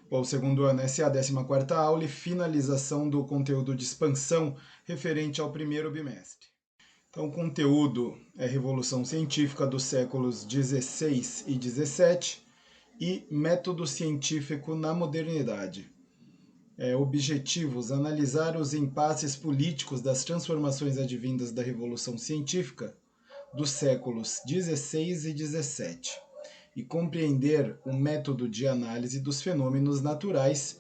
Bom, o segundo ano, essa é a 14ª aula e finalização do conteúdo de expansão referente ao primeiro bimestre. Então, o conteúdo é Revolução Científica dos séculos XVI e XVII e Método Científico na Modernidade. Objetivos: analisar os impasses políticos das transformações advindas da Revolução Científica dos séculos XVI e XVII e compreender o método de análise dos fenômenos naturais,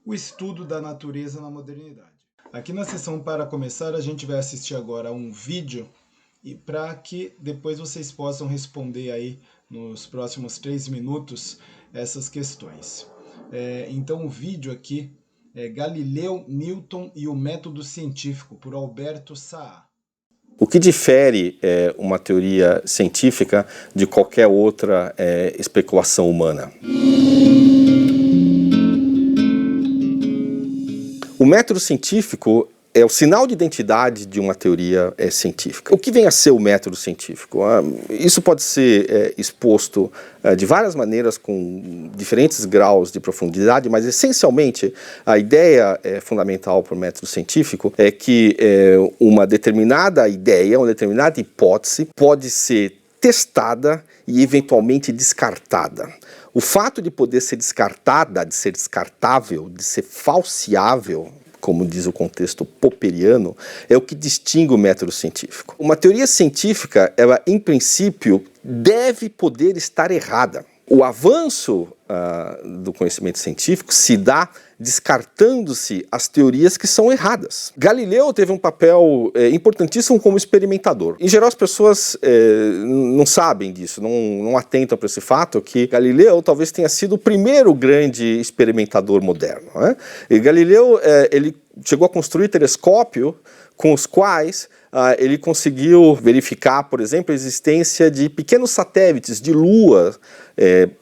o estudo da natureza na modernidade. Aqui na sessão para começar, a gente vai assistir agora a um vídeo e para que depois vocês possam responder aí nos próximos 3 minutos essas questões. Então o vídeo aqui é Galileu, Newton e o Método Científico, por Alberto Saá. O que difere uma teoria científica de qualquer outra especulação humana? O método científico é o sinal de identidade de uma teoria científica. O que vem a ser o método científico? Isso pode ser exposto de várias maneiras, com diferentes graus de profundidade, mas essencialmente a ideia fundamental para o método científico é que uma determinada ideia, uma determinada hipótese pode ser testada e eventualmente descartada. O fato de poder ser descartada, de ser descartável, de ser falseável, como diz o contexto popperiano, é o que distingue o método científico. Uma teoria científica, ela, em princípio, deve poder estar errada. O avanço do conhecimento científico se dá descartando-se as teorias que são erradas. Galileu teve um papel importantíssimo como experimentador. Em geral, as pessoas não sabem disso, não atentam para esse fato, que Galileu talvez tenha sido o primeiro grande experimentador moderno, né? E Galileu ele chegou a construir telescópio com os quais ele conseguiu verificar, por exemplo, a existência de pequenos satélites de Lua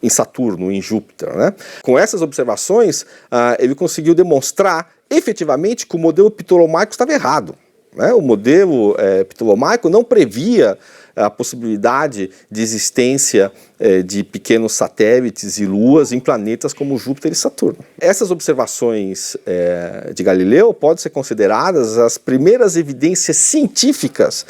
em Saturno, em Júpiter, né? Com essas observações, ele conseguiu demonstrar efetivamente que o modelo ptolomaico estava errado, né? O modelo ptolomaico não previa a possibilidade de existência de pequenos satélites e luas em planetas como Júpiter e Saturno. Essas observações de Galileu podem ser consideradas as primeiras evidências científicas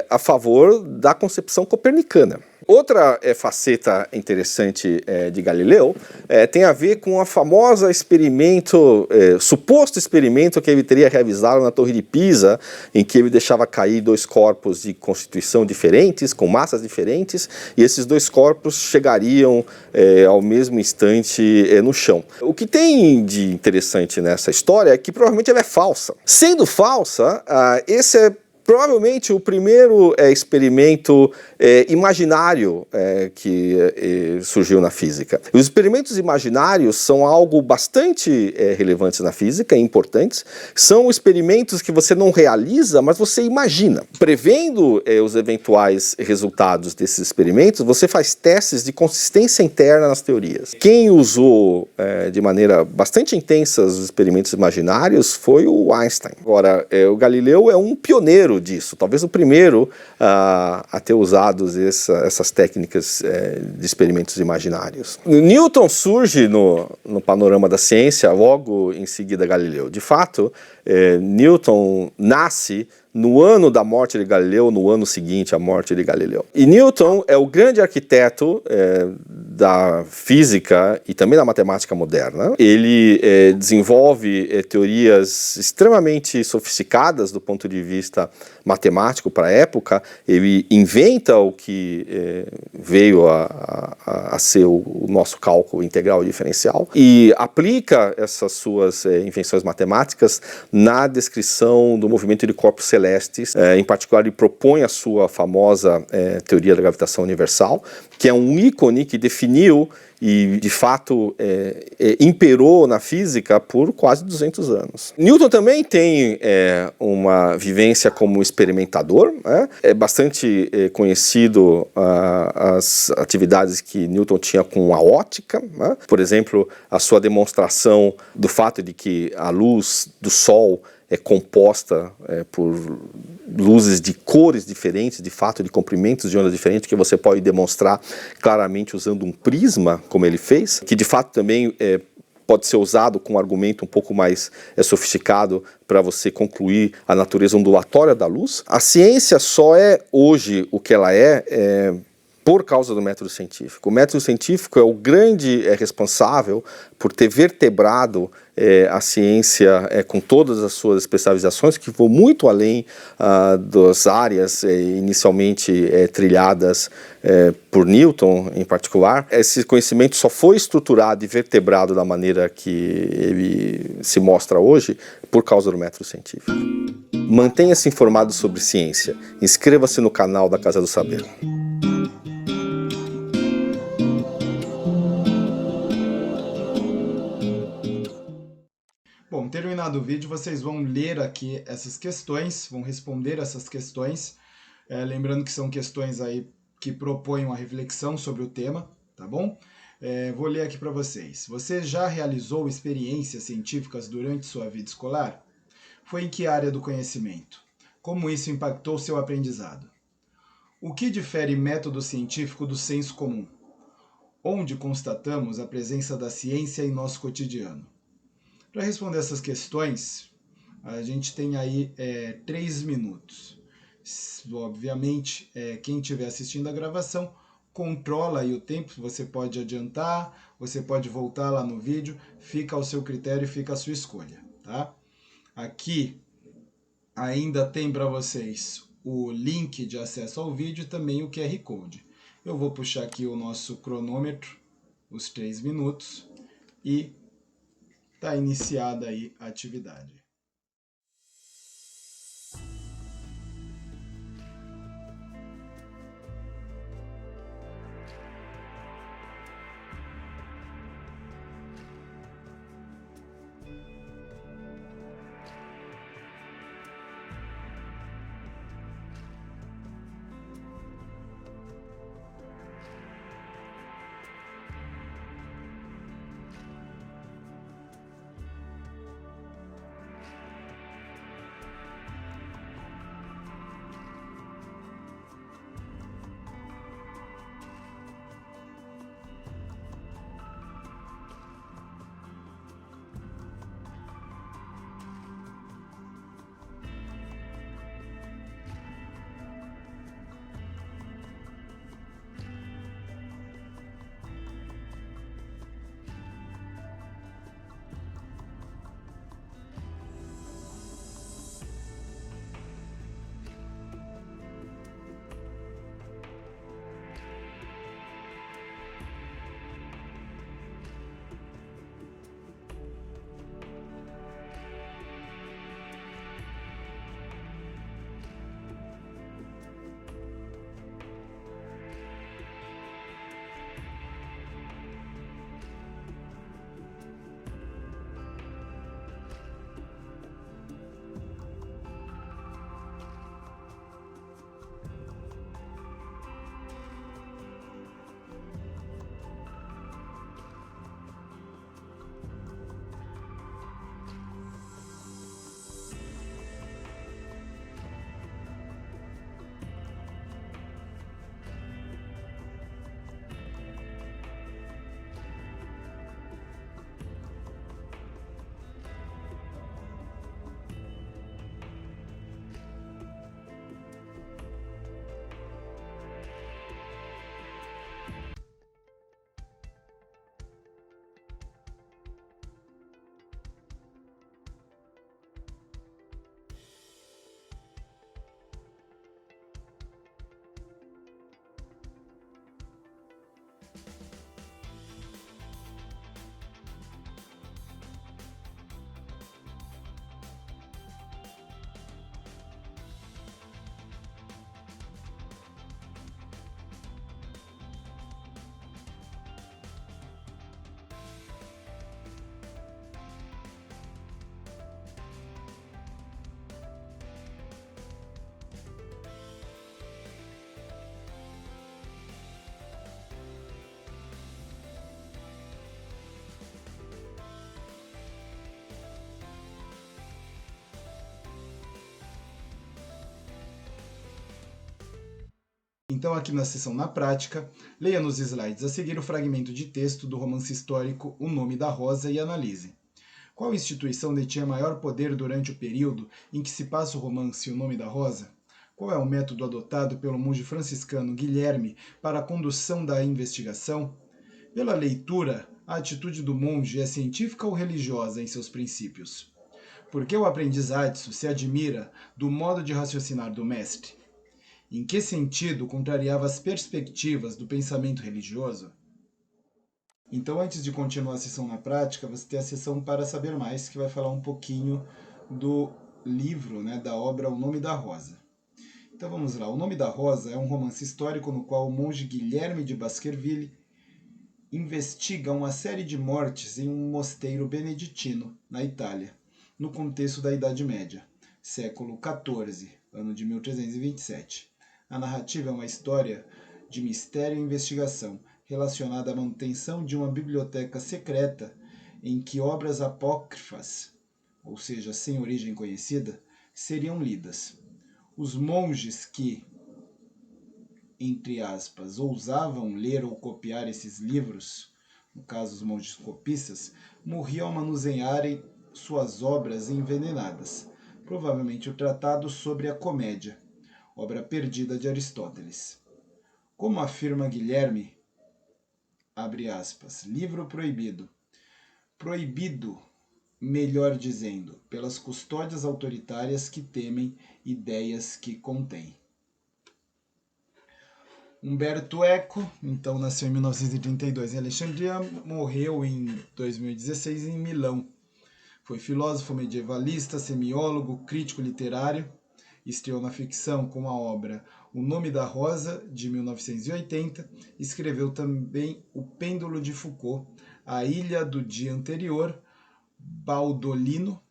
a favor da concepção copernicana. Outra faceta interessante de Galileu tem a ver com a famosa suposto experimento que ele teria realizado na Torre de Pisa, em que ele deixava cair 2 corpos de constituição diferentes, com massas diferentes, e esses 2 corpos chegariam ao mesmo instante no chão. O que tem de interessante nessa história é que provavelmente ela é falsa. Sendo falsa, esse é provavelmente o primeiro experimento imaginário que surgiu na física. Os experimentos imaginários são algo bastante relevante na física, importantes. São experimentos que você não realiza, mas você imagina. Prevendo os eventuais resultados desses experimentos, você faz testes de consistência interna nas teorias. Quem usou de maneira bastante intensa os experimentos imaginários foi o Einstein. Agora, o Galileu é um pioneiro disso, talvez o primeiro a ter usado essas técnicas de experimentos imaginários. Newton surge no panorama da ciência logo em seguida a Galileu. De fato, Newton nasce no ano da morte de Galileu, no ano seguinte à morte de Galileu. E Newton é o grande arquiteto da física e também da matemática moderna. Ele desenvolve teorias extremamente sofisticadas do ponto de vista matemático para a época. Ele inventa o que veio a ser o nosso cálculo integral e diferencial e aplica essas suas invenções matemáticas na descrição do movimento de corpos celestes. Em particular, ele propõe a sua famosa teoria da gravitação universal, que é um ícone que definiu e, de fato, imperou na física por quase 200 anos. Newton também tem uma vivência como experimentador, né? É bastante conhecido as atividades que Newton tinha com a óptica, né? Por exemplo, a sua demonstração do fato de que a luz do Sol é composta por luzes de cores diferentes, de fato, de comprimentos de onda diferentes, que você pode demonstrar claramente usando um prisma, como ele fez, que de fato também pode ser usado com um argumento um pouco mais sofisticado para você concluir a natureza ondulatória da luz. A ciência só é hoje o que ela é por causa do método científico. O método científico é o grande responsável por ter vertebrado a ciência com todas as suas especializações, que vão muito além das áreas inicialmente trilhadas por Newton em particular. Esse conhecimento só foi estruturado e vertebrado da maneira que ele se mostra hoje por causa do método científico. Mantenha-se informado sobre ciência. Inscreva-se no canal da Casa do Saber. Bom, terminado o vídeo, vocês vão ler aqui essas questões, vão responder essas questões, lembrando que são questões aí que propõem uma reflexão sobre o tema, tá bom? Vou ler aqui para vocês. Você já realizou experiências científicas durante sua vida escolar? Foi em que área do conhecimento? Como isso impactou seu aprendizado? O que difere método científico do senso comum? Onde constatamos a presença da ciência em nosso cotidiano? Para responder essas questões, a gente tem aí 3 minutos. Obviamente, quem estiver assistindo a gravação, controla aí o tempo, você pode adiantar, você pode voltar lá no vídeo, fica ao seu critério e fica a sua escolha, tá? Aqui ainda tem para vocês o link de acesso ao vídeo e também o QR Code. Eu vou puxar aqui o nosso cronômetro, os 3 minutos, e está iniciada aí a atividade. Então, aqui na seção na prática, leia nos slides a seguir o fragmento de texto do romance histórico O Nome da Rosa e analise. Qual instituição detinha maior poder durante o período em que se passa o romance O Nome da Rosa? Qual é o método adotado pelo monge franciscano Guilherme para a condução da investigação? Pela leitura, a atitude do monge é científica ou religiosa em seus princípios? Por que o aprendiz Adso se admira do modo de raciocinar do mestre? Em que sentido contrariava as perspectivas do pensamento religioso? Então, antes de continuar a sessão na prática, você tem a sessão para saber mais, que vai falar um pouquinho do livro, da obra O Nome da Rosa. Então vamos lá. O Nome da Rosa é um romance histórico no qual o monge Guilherme de Baskerville investiga uma série de mortes em um mosteiro beneditino, na Itália, no contexto da Idade Média, século XIV, ano de 1327. A narrativa é uma história de mistério e investigação, relacionada à manutenção de uma biblioteca secreta em que obras apócrifas, ou seja, sem origem conhecida, seriam lidas. Os monges que, entre aspas, ousavam ler ou copiar esses livros, no caso os monges copistas, morriam ao manusearem suas obras envenenadas, provavelmente o tratado sobre a Comédia, obra perdida de Aristóteles. Como afirma Guilherme, abre aspas, livro proibido. Proibido, melhor dizendo, pelas custódias autoritárias que temem ideias que contém. Umberto Eco, então nasceu em 1932 em Alexandria, morreu em 2016 em Milão. Foi filósofo medievalista, semiólogo, crítico literário. Estreou na ficção com a obra O Nome da Rosa, de 1980. Escreveu também O Pêndulo de Foucault, A Ilha do Dia Anterior, Baudolino,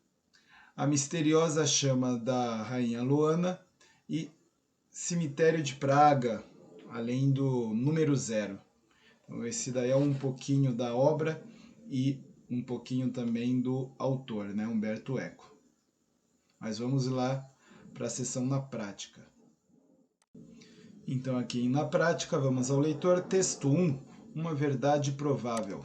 A Misteriosa Chama da Rainha Luana e Cemitério de Praga, além do Número Zero. Então, esse daí é um pouquinho da obra e um pouquinho também do autor, Umberto Eco. Mas vamos lá para a sessão na prática. Então, aqui na prática, vamos ao leitor. Texto 1, uma verdade provável.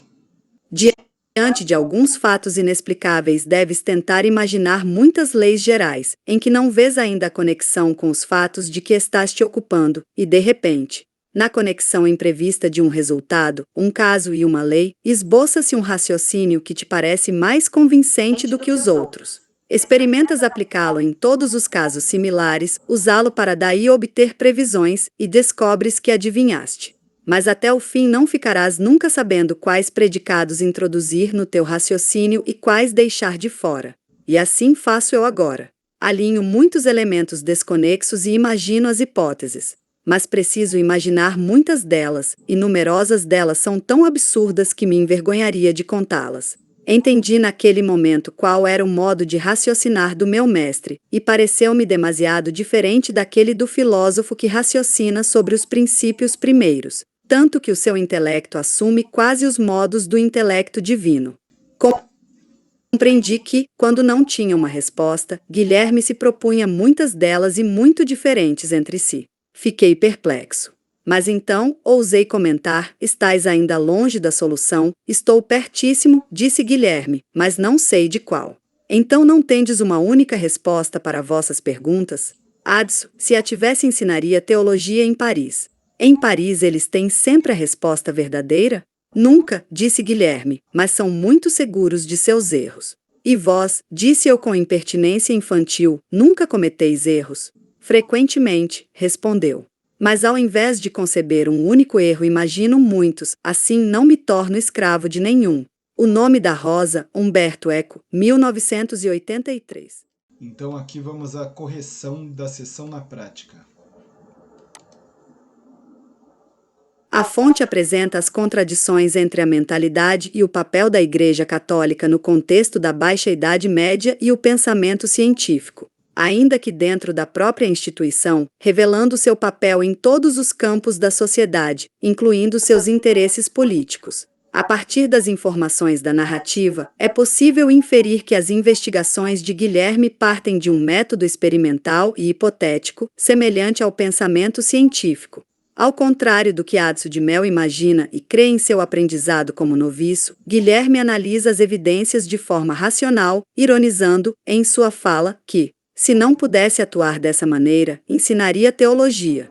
Diante de alguns fatos inexplicáveis, deves tentar imaginar muitas leis gerais, em que não vês ainda a conexão com os fatos de que estás te ocupando, e de repente, na conexão imprevista de um resultado, um caso e uma lei, esboça-se um raciocínio que te parece mais convincente do que os outros. Experimentas aplicá-lo em todos os casos similares, usá-lo para daí obter previsões e descobres que adivinhaste. Mas até o fim não ficarás nunca sabendo quais predicados introduzir no teu raciocínio e quais deixar de fora. E assim faço eu agora. Alinho muitos elementos desconexos e imagino as hipóteses. Mas preciso imaginar muitas delas, e numerosas delas são tão absurdas que me envergonharia de contá-las. Entendi naquele momento qual era o modo de raciocinar do meu mestre, e pareceu-me demasiado diferente daquele do filósofo que raciocina sobre os princípios primeiros, tanto que o seu intelecto assume quase os modos do intelecto divino. Compreendi que, quando não tinha uma resposta, Guilherme se propunha muitas delas e muito diferentes entre si. Fiquei perplexo. Mas então, ousei comentar, estais ainda longe da solução, estou pertíssimo, disse Guilherme, mas não sei de qual. Então não tendes uma única resposta para vossas perguntas? Adso, se a tivesse ensinaria teologia em Paris. Em Paris eles têm sempre a resposta verdadeira? Nunca, disse Guilherme, mas são muito seguros de seus erros. E vós, disse eu com impertinência infantil, nunca cometeis erros? Frequentemente, respondeu. Mas ao invés de conceber um único erro, imagino muitos, assim não me torno escravo de nenhum. O Nome da Rosa, Umberto Eco, 1983. Então aqui vamos à correção da sessão na prática. A fonte apresenta as contradições entre a mentalidade e o papel da Igreja Católica no contexto da Baixa Idade Média e o pensamento científico, ainda que dentro da própria instituição, revelando seu papel em todos os campos da sociedade, incluindo seus interesses políticos. A partir das informações da narrativa, é possível inferir que as investigações de Guilherme partem de um método experimental e hipotético, semelhante ao pensamento científico. Ao contrário do que Adso de Mel imagina e crê em seu aprendizado como noviço, Guilherme analisa as evidências de forma racional, ironizando, em sua fala, que, se não pudesse atuar dessa maneira, ensinaria teologia.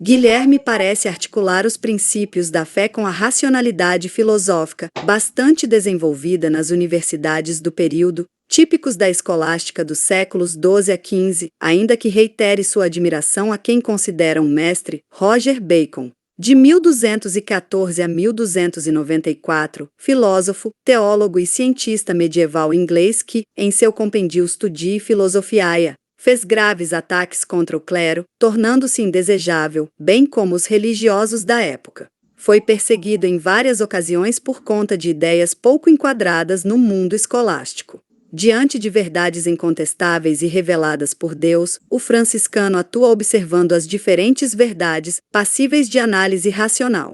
Guilherme parece articular os princípios da fé com a racionalidade filosófica, bastante desenvolvida nas universidades do período, típicos da escolástica dos séculos XII a XV, ainda que reitere sua admiração a quem considera um mestre, Roger Bacon. De 1214 a 1294, filósofo, teólogo e cientista medieval inglês que, em seu compêndio Studii Philosophiae, fez graves ataques contra o clero, tornando-se indesejável, bem como os religiosos da época. Foi perseguido em várias ocasiões por conta de ideias pouco enquadradas no mundo escolástico. Diante de verdades incontestáveis e reveladas por Deus, o franciscano atua observando as diferentes verdades, passíveis de análise racional.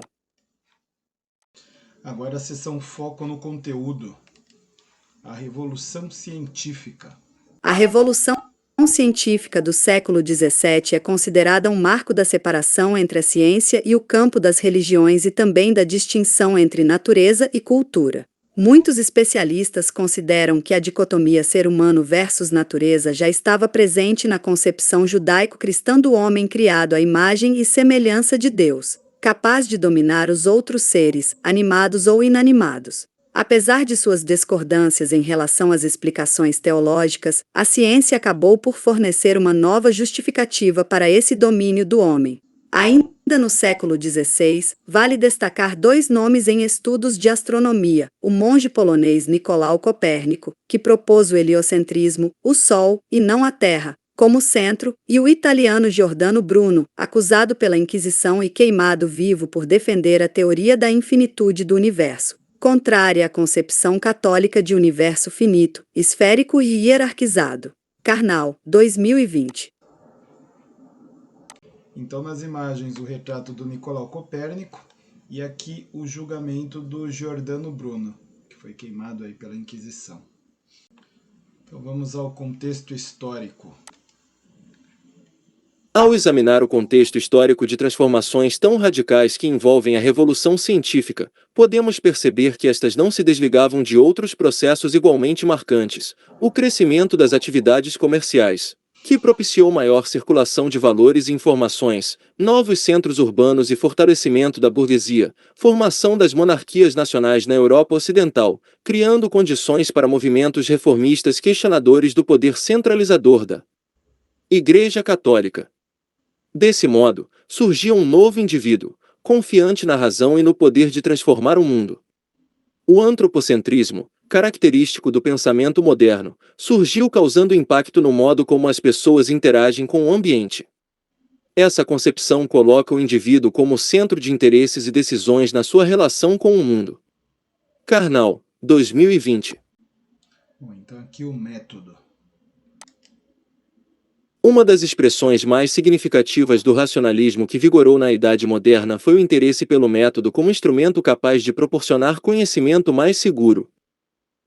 Agora a seção Foco no Conteúdo. A Revolução Científica. A Revolução Científica do século XVII é considerada um marco da separação entre a ciência e o campo das religiões e também da distinção entre natureza e cultura. Muitos especialistas consideram que a dicotomia ser humano versus natureza já estava presente na concepção judaico-cristã do homem criado à imagem e semelhança de Deus, capaz de dominar os outros seres, animados ou inanimados. Apesar de suas discordâncias em relação às explicações teológicas, a ciência acabou por fornecer uma nova justificativa para esse domínio do homem. Ainda no século XVI, vale destacar dois nomes em estudos de astronomia: o monge polonês Nicolau Copérnico, que propôs o heliocentrismo, o Sol, e não a Terra, como centro, e o italiano Giordano Bruno, acusado pela Inquisição e queimado vivo por defender a teoria da infinitude do universo, contrária à concepção católica de universo finito, esférico e hierarquizado. Karnal, 2020. Então, nas imagens, o retrato do Nicolau Copérnico e aqui o julgamento do Giordano Bruno, que foi queimado aí pela Inquisição. Então, vamos ao contexto histórico. Ao examinar o contexto histórico de transformações tão radicais que envolvem a Revolução Científica, podemos perceber que estas não se desligavam de outros processos igualmente marcantes: o crescimento das atividades comerciais, que propiciou maior circulação de valores e informações, novos centros urbanos e fortalecimento da burguesia, formação das monarquias nacionais na Europa Ocidental, criando condições para movimentos reformistas questionadores do poder centralizador da Igreja Católica. Desse modo, surgia um novo indivíduo, confiante na razão e no poder de transformar o mundo. O antropocentrismo, característico do pensamento moderno, surgiu causando impacto no modo como as pessoas interagem com o ambiente. Essa concepção coloca o indivíduo como centro de interesses e decisões na sua relação com o mundo. Karnal, 2020. Bom, então aqui o método. Uma das expressões mais significativas do racionalismo que vigorou na Idade Moderna foi o interesse pelo método como instrumento capaz de proporcionar conhecimento mais seguro.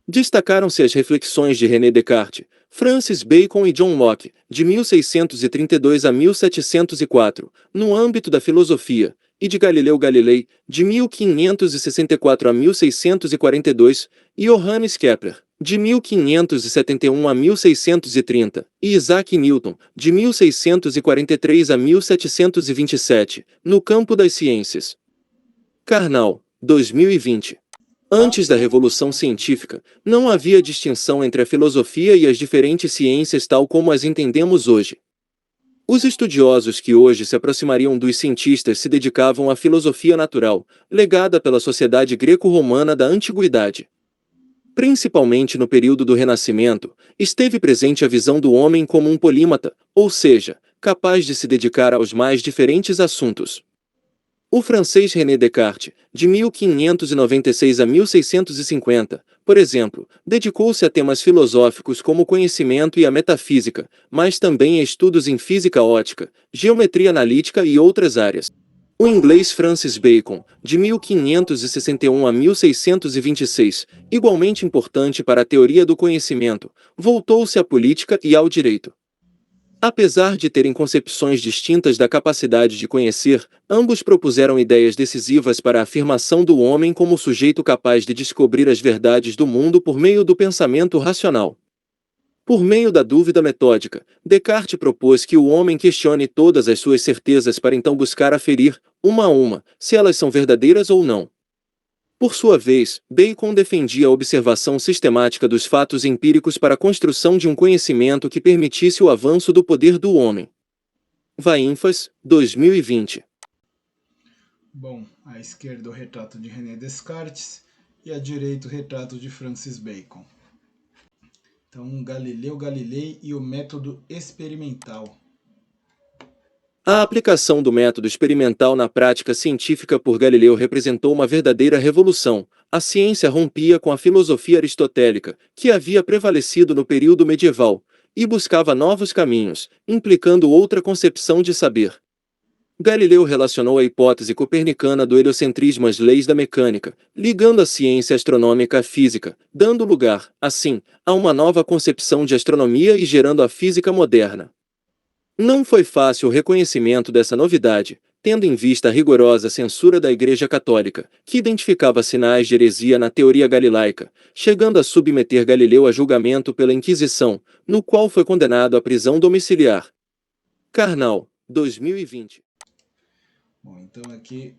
Destacaram-se as reflexões de René Descartes, Francis Bacon e John Locke, de 1632 a 1704, no âmbito da filosofia, e de Galileu Galilei, de 1564 a 1642, e Johannes Kepler, de 1571 a 1630, e Isaac Newton, de 1643 a 1727, no campo das ciências. Karnal, 2020. Antes da Revolução Científica, não havia distinção entre a filosofia e as diferentes ciências tal como as entendemos hoje. Os estudiosos que hoje se aproximariam dos cientistas se dedicavam à filosofia natural, legada pela sociedade greco-romana da antiguidade. Principalmente no período do Renascimento, esteve presente a visão do homem como um polímata, ou seja, capaz de se dedicar aos mais diferentes assuntos. O francês René Descartes, de 1596 a 1650, por exemplo, dedicou-se a temas filosóficos como o conhecimento e a metafísica, mas também a estudos em física ótica, geometria analítica e outras áreas. O inglês Francis Bacon, de 1561 a 1626, igualmente importante para a teoria do conhecimento, voltou-se à política e ao direito. Apesar de terem concepções distintas da capacidade de conhecer, ambos propuseram ideias decisivas para a afirmação do homem como sujeito capaz de descobrir as verdades do mundo por meio do pensamento racional. Por meio da dúvida metódica, Descartes propôs que o homem questione todas as suas certezas para então buscar aferir, uma a uma, se elas são verdadeiras ou não. Por sua vez, Bacon defendia a observação sistemática dos fatos empíricos para a construção de um conhecimento que permitisse o avanço do poder do homem. Vainfas, 2020. Bom, à esquerda o retrato de René Descartes e à direita o retrato de Francis Bacon. Então, Galileu Galilei e o método experimental. A aplicação do método experimental na prática científica por Galileu representou uma verdadeira revolução. A ciência rompia com a filosofia aristotélica, que havia prevalecido no período medieval, e buscava novos caminhos, implicando outra concepção de saber. Galileu relacionou a hipótese copernicana do heliocentrismo às leis da mecânica, ligando a ciência astronômica à física, dando lugar, assim, a uma nova concepção de astronomia e gerando a física moderna. Não foi fácil o reconhecimento dessa novidade, tendo em vista a rigorosa censura da Igreja Católica, que identificava sinais de heresia na teoria galilaica, chegando a submeter Galileu a julgamento pela Inquisição, no qual foi condenado à prisão domiciliar. Karnal, 2020. Bom, então aqui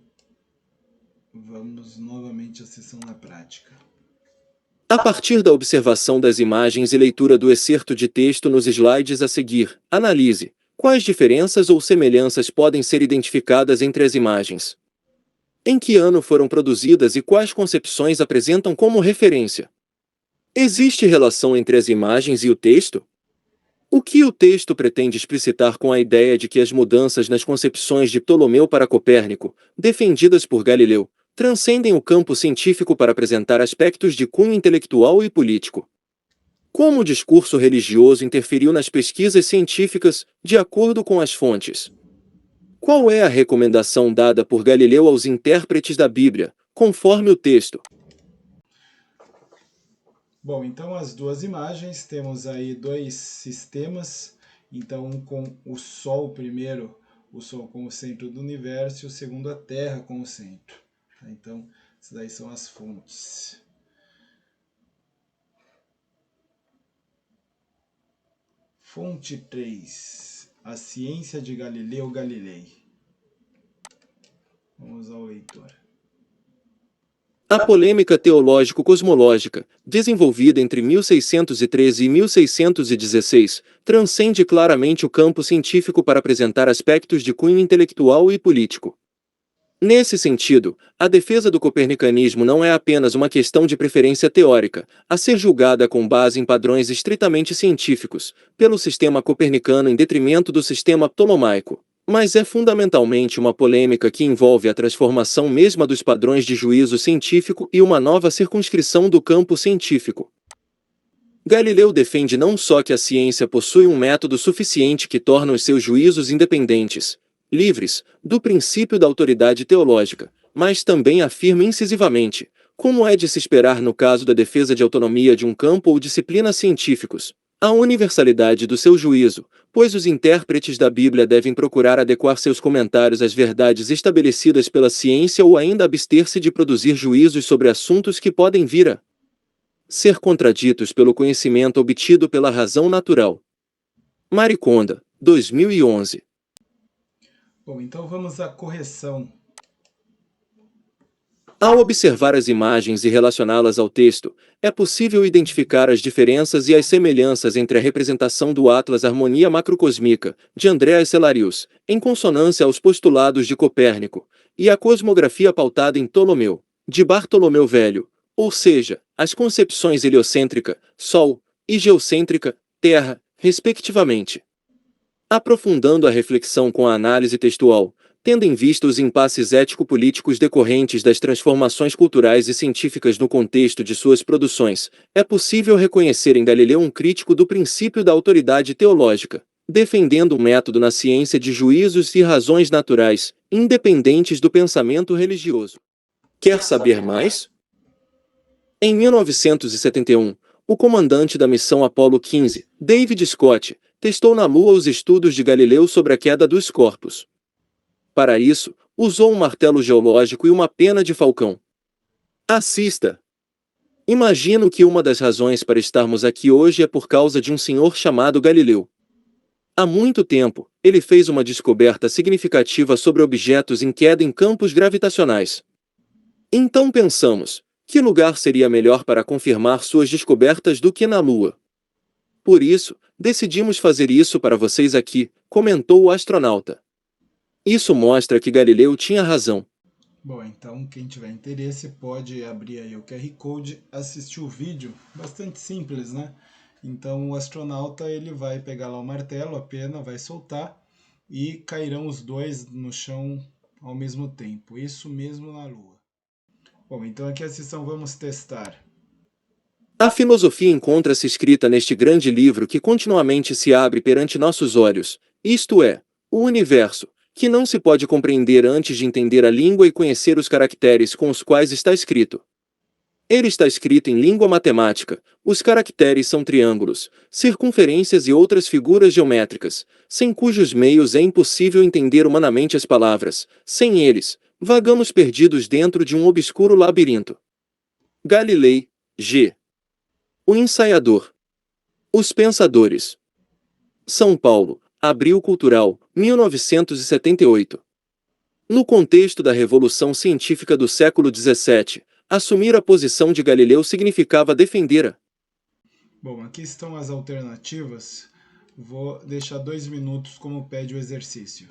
vamos novamente à sessão na prática. A partir da observação das imagens e leitura do excerto de texto nos slides a seguir, analise quais diferenças ou semelhanças podem ser identificadas entre as imagens. Em que ano foram produzidas e quais concepções apresentam como referência? Existe relação entre as imagens e o texto? O que o texto pretende explicitar com a ideia de que as mudanças nas concepções de Ptolomeu para Copérnico, defendidas por Galileu, transcendem o campo científico para apresentar aspectos de cunho intelectual e político? Como o discurso religioso interferiu nas pesquisas científicas, de acordo com as fontes? Qual é a recomendação dada por Galileu aos intérpretes da Bíblia, conforme o texto? Bom, então as duas imagens, temos aí dois sistemas, então um com o Sol primeiro, o Sol como centro do universo, e o segundo a Terra como centro. Então, essas daí são as fontes. Fonte 3. A ciência de Galileu Galilei. Vamos ao leitor. A polêmica teológico-cosmológica, desenvolvida entre 1613 e 1616, transcende claramente o campo científico para apresentar aspectos de cunho intelectual e político. Nesse sentido, a defesa do copernicanismo não é apenas uma questão de preferência teórica, a ser julgada com base em padrões estritamente científicos, pelo sistema copernicano em detrimento do sistema ptolomaico, mas é fundamentalmente uma polêmica que envolve a transformação mesma dos padrões de juízo científico e uma nova circunscrição do campo científico. Galileu defende não só que a ciência possui um método suficiente que torna os seus juízos independentes, livres, do princípio da autoridade teológica, mas também afirma incisivamente, como é de se esperar no caso da defesa de autonomia de um campo ou disciplina científicos, a universalidade do seu juízo, pois os intérpretes da Bíblia devem procurar adequar seus comentários às verdades estabelecidas pela ciência ou ainda abster-se de produzir juízos sobre assuntos que podem vir a ser contraditos pelo conhecimento obtido pela razão natural. Mariconda, 2011. Bom, então vamos à correção. Ao observar as imagens e relacioná-las ao texto, é possível identificar as diferenças e as semelhanças entre a representação do Atlas Harmonia Macrocosmica, de Andreas Cellarius, em consonância aos postulados de Copérnico, e a cosmografia pautada em Ptolomeu, de Bartolomeu Velho, ou seja, as concepções heliocêntrica, Sol, e geocêntrica, Terra, respectivamente. Aprofundando a reflexão com a análise textual, tendo em vista os impasses ético-políticos decorrentes das transformações culturais e científicas no contexto de suas produções, é possível reconhecer em Galileu um crítico do princípio da autoridade teológica, defendendo um método na ciência de juízos e razões naturais, independentes do pensamento religioso. Quer saber mais? Em 1971, o comandante da missão Apollo 15, David Scott, testou na Lua os estudos de Galileu sobre a queda dos corpos. Para isso, usou um martelo geológico e uma pena de falcão. Assista! Imagino que uma das razões para estarmos aqui hoje é por causa de um senhor chamado Galileu. Há muito tempo, ele fez uma descoberta significativa sobre objetos em queda em campos gravitacionais. Então pensamos, que lugar seria melhor para confirmar suas descobertas do que na Lua? Por isso, decidimos fazer isso para vocês aqui, comentou o astronauta. Isso mostra que Galileu tinha razão. Bom, então quem tiver interesse pode abrir aí o QR Code, assistir o vídeo, bastante simples, né? Então o astronauta ele vai pegar lá o martelo, a pena, vai soltar e cairão os dois no chão ao mesmo tempo. Isso mesmo na Lua. Bom, então aqui a sessão vamos testar. A filosofia encontra-se escrita neste grande livro que continuamente se abre perante nossos olhos, isto é, o universo, que não se pode compreender antes de entender a língua e conhecer os caracteres com os quais está escrito. Ele está escrito em língua matemática, os caracteres são triângulos, circunferências e outras figuras geométricas, sem cujos meios é impossível entender humanamente as palavras, sem eles, vagamos perdidos dentro de um obscuro labirinto. Galilei, G. O ensaiador. Os pensadores. São Paulo, Abril Cultural, 1978. No contexto da Revolução Científica do século XVII, assumir a posição de Galileu significava defender-a. Bom, aqui estão as alternativas. Vou deixar 2 minutos como pede o exercício.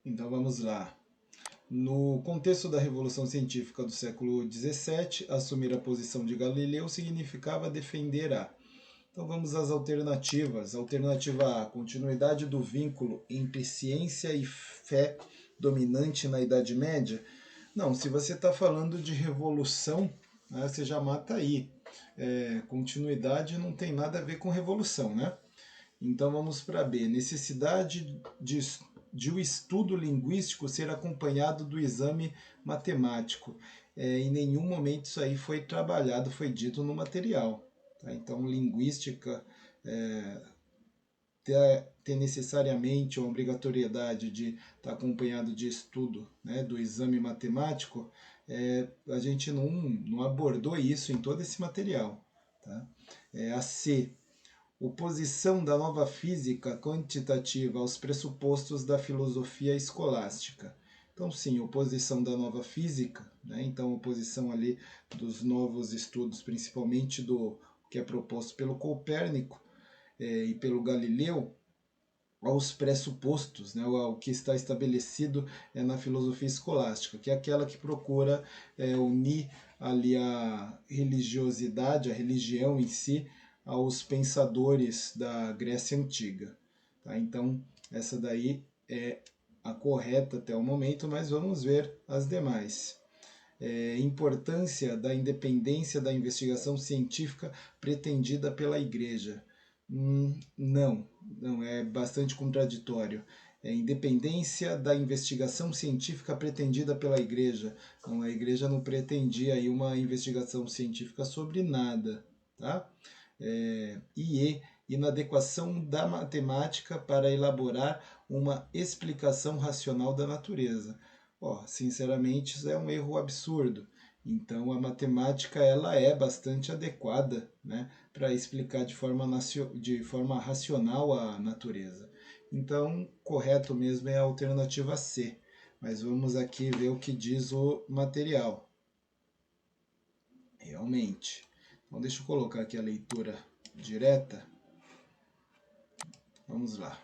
Então vamos lá. No contexto da Revolução Científica do século XVII, assumir a posição de Galileu significava defender a. Então vamos às alternativas. Alternativa A, continuidade do vínculo entre ciência e fé dominante na Idade Média. Não, se você está falando de revolução, né, você já mata aí. Continuidade não tem nada a ver com revolução, né? Então vamos para B, necessidade de o estudo linguístico ser acompanhado do exame matemático. Em nenhum momento isso aí foi trabalhado, foi dito no material. Tá? Então, linguística ter necessariamente uma obrigatoriedade de estar acompanhado de estudo, né, do exame matemático, a gente não abordou isso em todo esse material. Tá? A C, oposição da nova física quantitativa aos pressupostos da filosofia escolástica. Então, sim, oposição da nova física, né? Então, oposição ali dos novos estudos, principalmente do que é proposto pelo Copérnico e pelo Galileu, aos pressupostos, né, ao que está estabelecido na filosofia escolástica, que é aquela que procura unir ali a religiosidade, a religião em si, aos pensadores da Grécia Antiga. Tá? Então, essa daí é a correta até o momento, mas vamos ver as demais. Importância da independência da investigação científica pretendida pela Igreja. Não, é bastante contraditório. Independência da investigação científica pretendida pela Igreja. Então, a Igreja não pretendia aí uma investigação científica sobre nada. Tá? Inadequação da matemática para elaborar uma explicação racional da natureza. Sinceramente, isso é um erro absurdo. Então, a matemática ela é bastante adequada, né, para explicar de forma racional a natureza. Então, correto mesmo é a alternativa C. Mas vamos aqui ver o que diz o material. Realmente. Então, deixa eu colocar aqui a leitura direta. Vamos lá.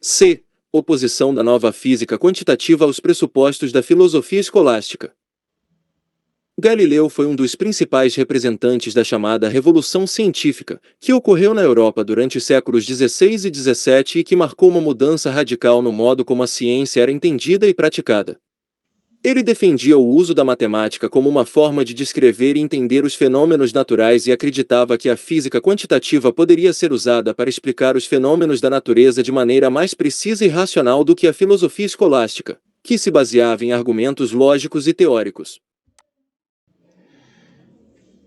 C. Oposição da nova física quantitativa aos pressupostos da filosofia escolástica. Galileu foi um dos principais representantes da chamada Revolução Científica, que ocorreu na Europa durante os séculos XVI e XVII e que marcou uma mudança radical no modo como a ciência era entendida e praticada. Ele defendia o uso da matemática como uma forma de descrever e entender os fenômenos naturais e acreditava que a física quantitativa poderia ser usada para explicar os fenômenos da natureza de maneira mais precisa e racional do que a filosofia escolástica, que se baseava em argumentos lógicos e teóricos.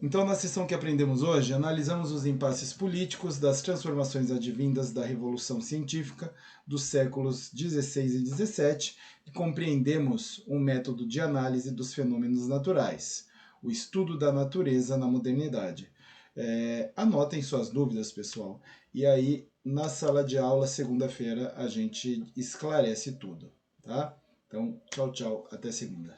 Então, na sessão que aprendemos hoje, analisamos os impasses políticos das transformações advindas da Revolução Científica dos séculos XVI e XVII e compreendemos um método de análise dos fenômenos naturais, o estudo da natureza na modernidade. Anotem suas dúvidas, pessoal, e aí na sala de aula, segunda-feira, a gente esclarece tudo, tá? Então, tchau, tchau, até segunda.